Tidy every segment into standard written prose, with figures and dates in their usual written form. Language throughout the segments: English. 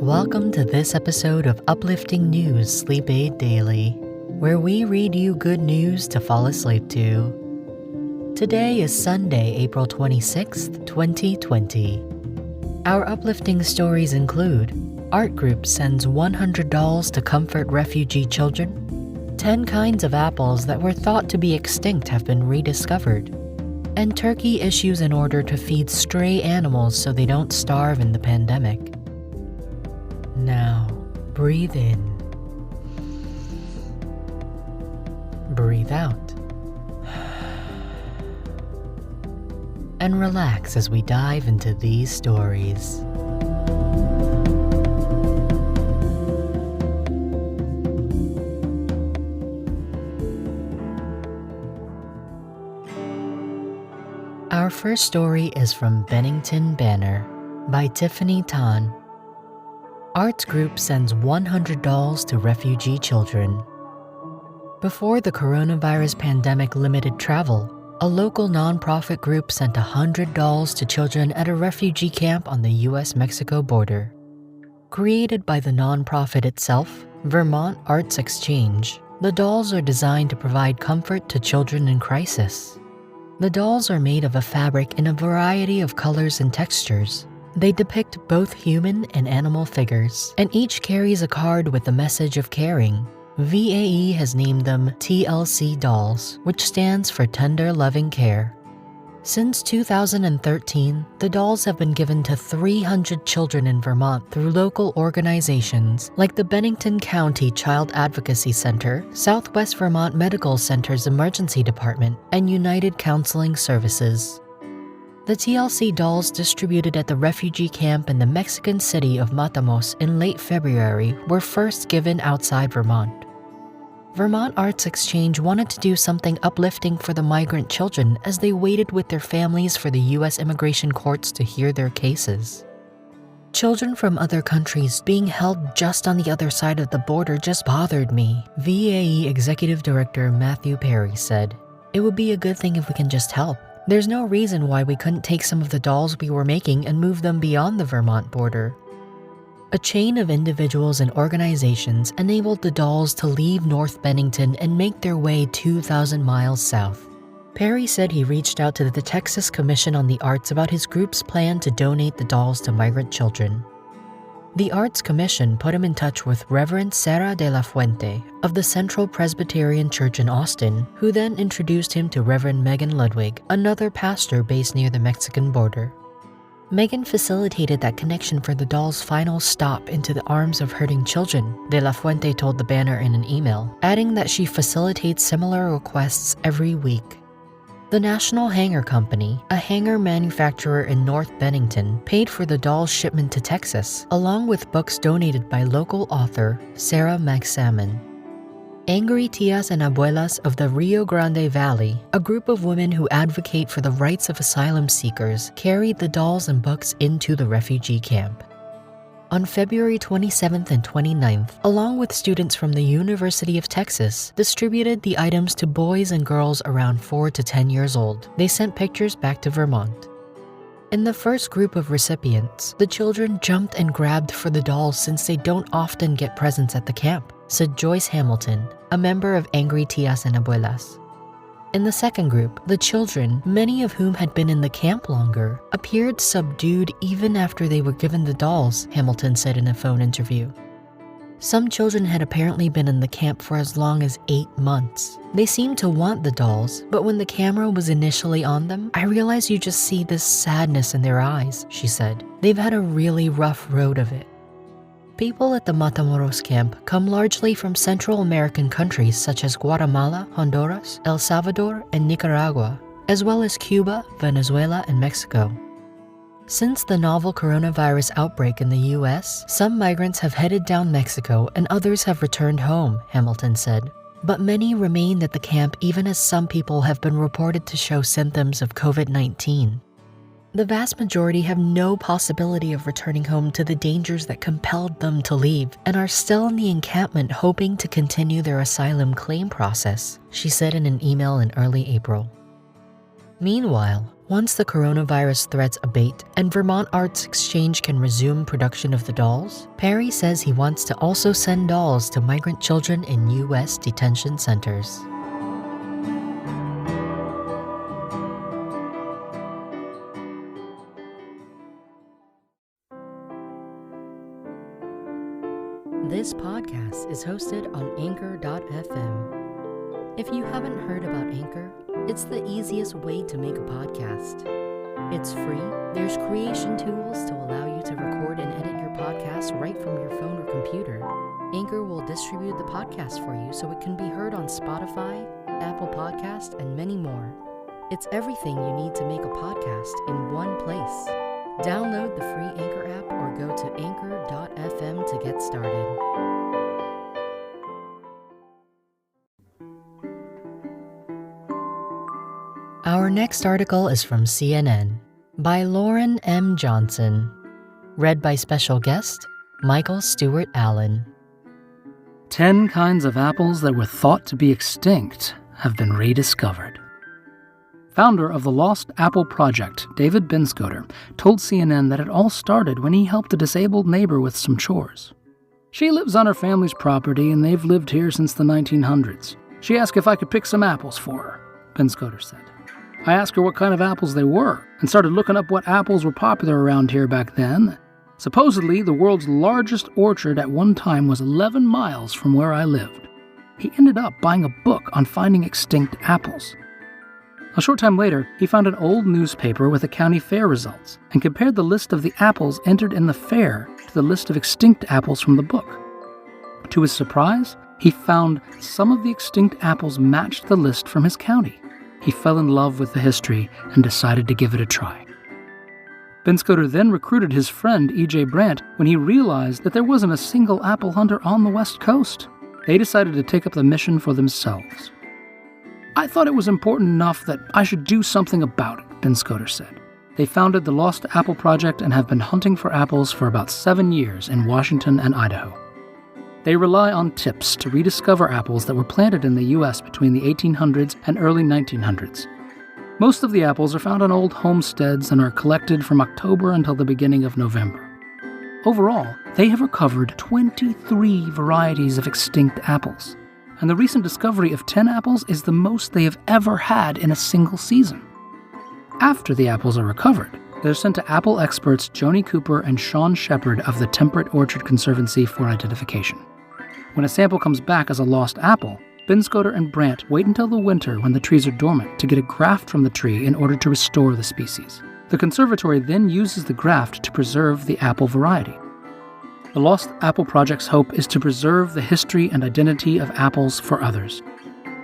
Welcome to this episode of Uplifting News Sleep Aid Daily, where we read you good news to fall asleep to. Today is Sunday, April 26th, 2020. Our uplifting stories include Art Group sends $100 to comfort refugee children, 10 kinds of apples that were thought to be extinct have been rediscovered, and Turkey issues an order to feed stray animals so they don't starve in the pandemic. Now, breathe in. Breathe out. And relax as we dive into these stories. Our first story is from Bennington Banner by Tiffany Tan. Arts Group sends $100 to refugee children. Before the coronavirus pandemic limited travel, a local nonprofit group sent $100 to children at a refugee camp on the US-Mexico border. Created by the nonprofit itself, Vermont Arts Exchange, the dolls are designed to provide comfort to children in crisis. The dolls are made of a fabric in a variety of colors and textures. They depict both human and animal figures, and each carries a card with the message of caring. VAE has named them TLC dolls, which stands for Tender Loving Care. Since 2013, the dolls have been given to 300 children in Vermont through local organizations like the Bennington County Child Advocacy Center, Southwest Vermont Medical Center's Emergency Department, and United Counseling Services. The TLC dolls distributed at the refugee camp in the Mexican city of Matamoros in late February were first given outside Vermont. Vermont Arts Exchange wanted to do something uplifting for the migrant children as they waited with their families for the U.S. immigration courts to hear their cases. Children from other countries being held just on the other side of the border just bothered me, VAE Executive Director Matthew Perry said. It would be a good thing if we can just help. There's no reason why we couldn't take some of the dolls we were making and move them beyond the Vermont border. A chain of individuals and organizations enabled the dolls to leave North Bennington and make their way 2,000 miles south. Perry said he reached out to the Texas Commission on the Arts about his group's plan to donate the dolls to migrant children. The Arts Commission put him in touch with Reverend Sarah de la Fuente of the Central Presbyterian Church in Austin, who then introduced him to Reverend Megan Ludwig, another pastor based near the Mexican border. Megan facilitated that connection for the dolls' final stop into the arms of hurting children, de la Fuente told the Banner in an email, adding that she facilitates similar requests every week. The National Hanger Company, a hanger manufacturer in North Bennington, paid for the doll's shipment to Texas, along with books donated by local author Sarah McSalmon. Angry Tias and Abuelas of the Rio Grande Valley, a group of women who advocate for the rights of asylum seekers, carried the dolls and books into the refugee camp. On February 27th and 29th, along with students from the University of Texas, distributed the items to boys and girls around 4 to 10 years old. They sent pictures back to Vermont. In the first group of recipients, the children jumped and grabbed for the dolls since they don't often get presents at the camp, said Joyce Hamilton, a member of Angry Tias and Abuelas. In the second group, the children, many of whom had been in the camp longer, appeared subdued even after they were given the dolls, Hamilton said in a phone interview. Some children had apparently been in the camp for as long as 8 months. They seemed to want the dolls, but when the camera was initially on them, I realized you just see this sadness in their eyes, she said. They've had a really rough road of it. People at the Matamoros camp come largely from Central American countries such as Guatemala, Honduras, El Salvador, and Nicaragua, as well as Cuba, Venezuela, and Mexico. Since the novel coronavirus outbreak in the U.S., some migrants have headed down Mexico and others have returned home, Hamilton said. But many remained at the camp even as some people have been reported to show symptoms of COVID-19. The vast majority have no possibility of returning home to the dangers that compelled them to leave and are still in the encampment hoping to continue their asylum claim process, she said in an email in early April. Meanwhile, Once the coronavirus threats abate and Vermont Arts Exchange can resume production of the dolls, Perry says he wants to also send dolls to migrant children in U.S. detention centers. This podcast is hosted on Anchor.fm. If you haven't heard about Anchor, it's the easiest way to make a podcast. It's free, there's creation tools to allow you to record and edit your podcast right from your phone or computer. Anchor will distribute the podcast for you so it can be heard on Spotify, Apple Podcast, and many more. It's everything you need to make a podcast in one place. Download the free Anchor app or go to Anchor.fm to get started. Our next article is from CNN by Lauren M. Johnson, read by special guest Michael Stewart Allen. 10 kinds of apples that were thought to be extinct have been rediscovered. Founder of the Lost Apple Project, David Benscoter, told CNN that it all started when he helped a disabled neighbor with some chores. She lives on her family's property and they've lived here since the 1900s. She asked if I could pick some apples for her, Benscoter said. I asked her what kind of apples they were and started looking up what apples were popular around here back then. Supposedly, the world's largest orchard at one time was 11 miles from where I lived. He ended up buying a book on finding extinct apples. A short time later, he found an old newspaper with the county fair results and compared the list of the apples entered in the fair to the list of extinct apples from the book. To his surprise, he found some of the extinct apples matched the list from his county. He fell in love with the history and decided to give it a try. Benscoter then recruited his friend E.J. Brandt when he realized that there wasn't a single apple hunter on the West Coast. They decided to take up the mission for themselves. I thought it was important enough that I should do something about it, Benscoter said. They founded the Lost Apple Project and have been hunting for apples for about 7 years in Washington and Idaho. They rely on tips to rediscover apples that were planted in the U.S. between the 1800s and early 1900s. Most of the apples are found on old homesteads and are collected from October until the beginning of November. Overall, they have recovered 23 varieties of extinct apples, and the recent discovery of 10 apples is the most they have ever had in a single season. After the apples are recovered, they're sent to apple experts Joni Cooper and Sean Shepard of the Temperate Orchard Conservancy for identification. When a sample comes back as a lost apple, Benscoter and Brandt wait until the winter when the trees are dormant to get a graft from the tree in order to restore the species. The conservatory then uses the graft to preserve the apple variety. The Lost Apple Project's hope is to preserve the history and identity of apples for others.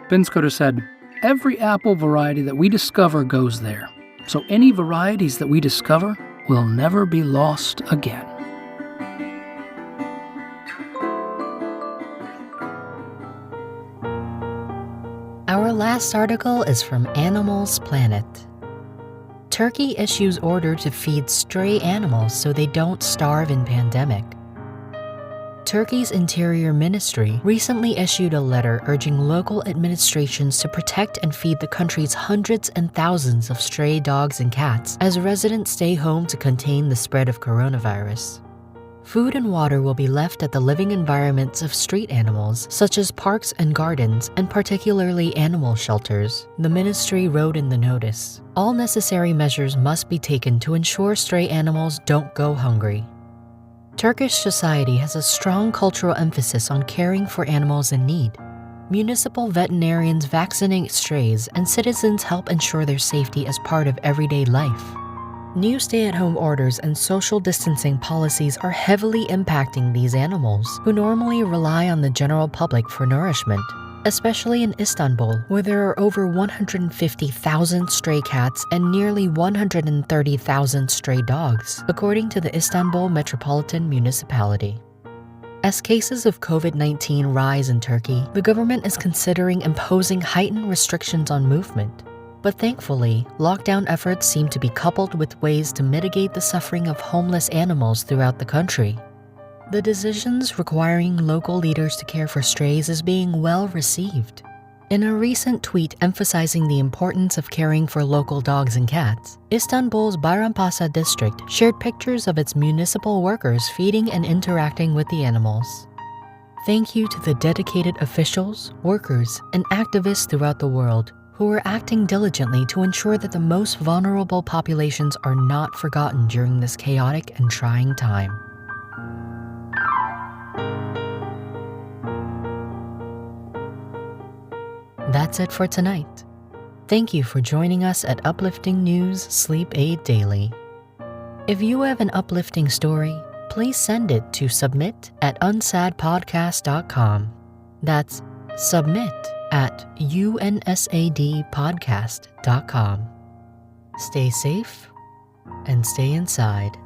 Benscoter said, "Every apple variety that we discover goes there, so any varieties that we discover will never be lost again." Our last article is from Animals Planet. Turkey issues order to feed stray animals so they don't starve in pandemic. Turkey's Interior Ministry recently issued a letter urging local administrations to protect and feed the country's hundreds and thousands of stray dogs and cats as residents stay home to contain the spread of coronavirus. Food and water will be left at the living environments of street animals, such as parks and gardens, and particularly animal shelters, the ministry wrote in the notice. All necessary measures must be taken to ensure stray animals don't go hungry. Turkish society has a strong cultural emphasis on caring for animals in need. Municipal veterinarians vaccinate strays, and citizens help ensure their safety as part of everyday life. New stay-at-home orders and social distancing policies are heavily impacting these animals, who normally rely on the general public for nourishment, especially in Istanbul, where there are over 150,000 stray cats and nearly 130,000 stray dogs, according to the Istanbul Metropolitan Municipality. As cases of COVID-19 rise in Turkey, the government is considering imposing heightened restrictions on movement. But thankfully, lockdown efforts seem to be coupled with ways to mitigate the suffering of homeless animals throughout the country. The decisions requiring local leaders to care for strays is being well received. In a recent tweet emphasizing the importance of caring for local dogs and cats, Istanbul's Bayrampaşa district shared pictures of its municipal workers feeding and interacting with the animals. Thank you to the dedicated officials, workers, and activists throughout the world who are acting diligently to ensure that the most vulnerable populations are not forgotten during this chaotic and trying time. That's it for tonight. Thank you for joining us at Uplifting News Sleep Aid Daily. If you have an uplifting story, please send it to submit@unsadpodcast.com. That's submit@unsadpodcast.com. Stay safe and stay inside.